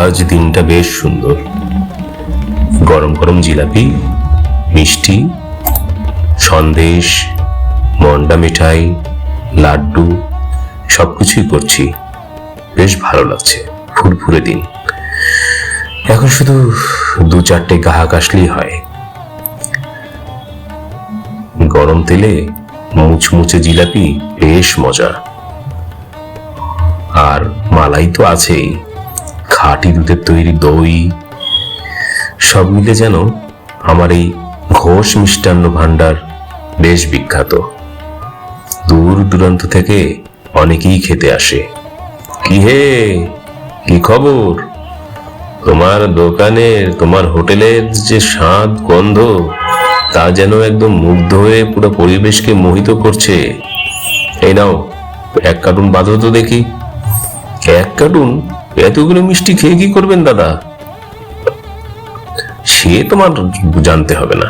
আজ দিনটা বেশ সুন্দর। গরম গরম জিলাপি, মিষ্টি, সন্দেশ, মন্ডা মিঠাই, লাড্ডু সবকিছুই করছি। বেশ ভালো লাগছে, ফুরফুরে দিন। এখন শুধু দু চারটে গ্রাহক আসলেই হয়। গরম তেলে মুচমুচে জিলাপি বেশ মজা। আর মালাই তো আছেই, খাঁটি দুধের তৈরি দই। সব মিলে যেন আমার এই ঘোষ মিষ্টান্ন ভান্ডার বেশ বিখ্যাত। দূর দূরান্ত থেকে অনেকেই খেতে আসে। কি হে, কি খবর? তোমার দোকানের, তোমার হোটেলের যে স্বাদ গন্ধ, তা যেন একদম মুগ্ধ হয়ে পুরো পরিবেশকে মোহিত করছে। এই নাও, এক কার্টুন বাঁধো তো দেখি। এক কার্টুন? এতগুলো মিষ্টি খেয়ে কি করবেন দাদা? সে তোমার জানতে হবে না।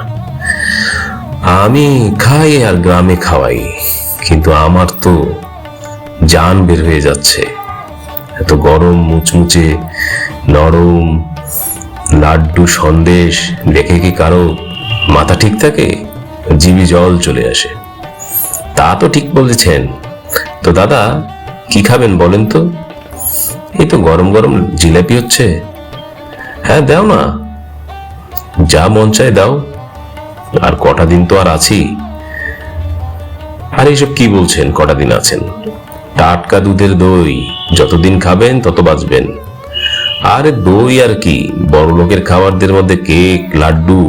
আমি খাই আর গ্রামে খাওয়াই, কিন্তু আমার তো জান বের হয়ে যাচ্ছে। এত গরম মুচমুচে নরম লাড্ডু সন্দেশ দেখে কি কারো মাথা ঠিক থাকে? জিভে জল চলে আসে। তা তো ঠিক বলেছেন। তো দাদা, কি খাবেন বলেন তো? এই তো গরম গরম জিলাপি হচ্ছে। হ্যাঁ, দাও না, যা মন চায় দাও। আর কটা দিন তো আর আছি। আর এইসব কি বলছেন, কটা দিন আছেন? টাটকা দুধের দই, যতদিন খাবেন তত বাঁচবেন। আরে দই আর কি, বড় লোকের খাবারদের মধ্যে কেক, লাড্ডু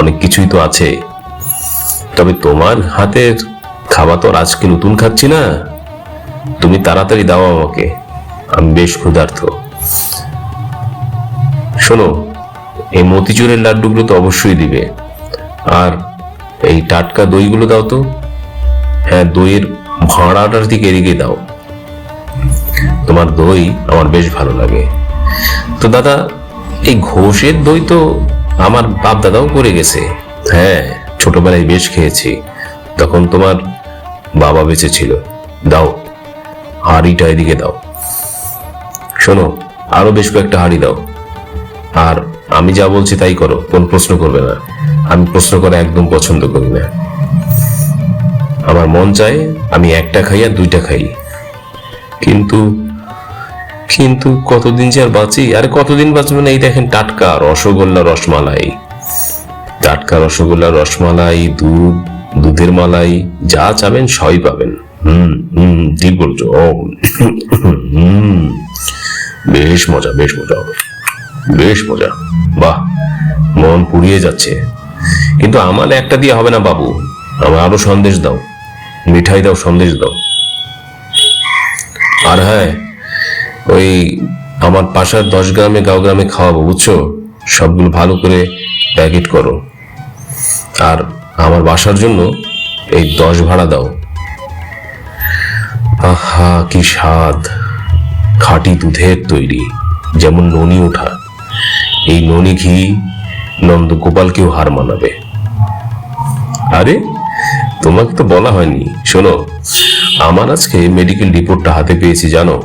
অনেক কিছুই তো আছে। তবে তোমার হাতের খাবার তো আর আজকে নতুন খাচ্ছি না। তুমি তাড়াতাড়ি দাও আমাকে, আমি বেশ ক্ষুধার্ত। শোনো, এই মতিচুরের লাড্ডুগুলো তো অবশ্যই দিবে। আর এই টাটকা দইগুলো দাও তো। হ্যাঁ, দইয়ের ভাঁড়াটার দিকে এদিকে দাও। তোমার দই আমার বেশ ভালো লাগে। তো দাদা, এই ঘোষের দই তো আমার বাপ দাদাও করে গেছে। হ্যাঁ, ছোটবেলায় বেশ খেয়েছি, তখন তোমার বাবা বেঁচে ছিল। দাও, হাঁড়িটা এদিকে দাও। শোনো, আরো বেশ কয়েকটা হাঁড়ি দাও। আর আমি যা বলছি তাই করো, কোন প্রশ্ন করবে না। আমি প্রশ্ন করা একদম পছন্দ করি না। আমার মন চায় আমি একটা খাই আর দুইটা খাই। কিন্তু কিন্তু কতদিন যে আর বাঁচি? আরে কতদিন বাঁচবেন? এই দেখেন, টাটকা রসগোল্লা, রসমালাই, টাটকা রসগোল্লা, রসমালাই, দুধ, দুধের মালাই, যা চাবেন সবই পাবেন। ঠিক বলছো। বেশ মজা, বেশ মজা হবে, বেশ মজা। বাহ, মন পুড়িয়ে যাচ্ছে। কিন্তু আমার একটা দিয়ে হবে না বাবু, আমার আরো সন্দেশ দাও, মিঠাই দাও, সন্দেশ দাও। আর হ্যাঁ, ওই আমার পাশার 10 গ্রামে গাঁও গ্রামে খাওয়াবো, বুঝছো? সবগুলো ভালো করে প্যাকেট করো। আর আমার বাসার জন্য এই 10 ভাড়া দাও। আহা, কি স্বাদ! খাঁটি দুধের তৈরি, যেমন ননি ওঠা। এই ননি ঘি নন্দগোপালকেও হার মানাবে। আরে, তোমাকে তো বলা হয়নি। শোনো, আমার আজকে মেডিকেল রিপোর্টটা হাতে পেয়েছি, জানো?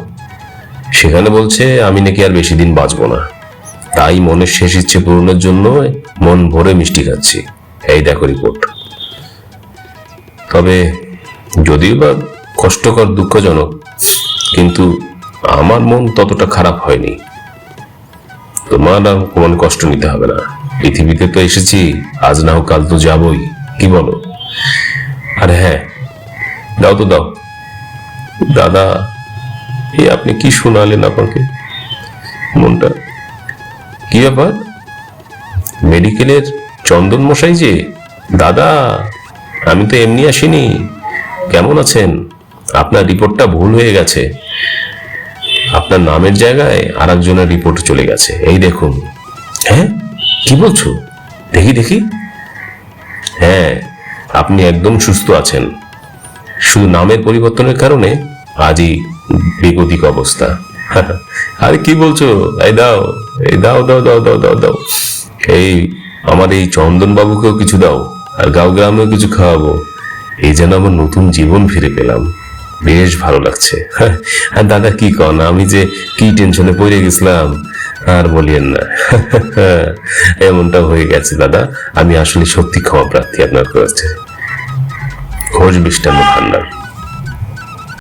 সেখানে বলছে আমি নাকি আর বেশি দিন বাঁচবো না। তাই মনের শেষ ইচ্ছে পূরণের জন্য মন ভরে মিষ্টি খাচ্ছি। এই দেখো রিপোর্ট। তবে যদিও বা কষ্টকর, দুঃখজনক, কিন্তু আমার মন ততটা খারাপ হয়নি। তোমার আর কোনো কষ্ট নিতে হবে না। পৃথিবীতে তো এসেছি, আজ না হোক কাল তো যাবই, কি বলো? আর হ্যাঁ, দাও তো দাও। দাদা, এই আপনি কি শোনালেন আমাকে? মনটা কি ব্যাপার? মেডিকেলের চন্দন মশাই যে? দাদা, আমি তো এমনি আসিনি। কেমন আছেন? আপনার রিপোর্টটা ভুল হয়ে গেছে। আপনার নামের জায়গায় আর একজনের রিপোর্ট চলে গেছে, এই দেখুন। হ্যাঁ, কি বলছো? দেখি দেখি। হ্যাঁ, আপনি একদম সুস্থ আছেন। শুধু নামের পরিবর্তনের কারণে আজই বেগতিক অবস্থা। আরে কি বলছো? এই দাও, এই দাও দাও দাও দাও দাও দাও। এই আমার এই চন্দন বাবুকেও কিছু দাও, আর গাঁও গ্রামেও কিছু খাওয়াবো। এই যেন আমার নতুন জীবন ফিরে পেলাম। বেশ ভালো লাগছে। আর দাদা কি কন, আমি যে কি টেনশনে পড়ে গেছিলাম, আর বলিয়েন না। এমনটা হয়ে গেছে দাদা, আমি আসলে সত্যি ক্ষমা প্রার্থী আপনার কাছে। ঘোষ মিষ্টান্ন ভান্ডার।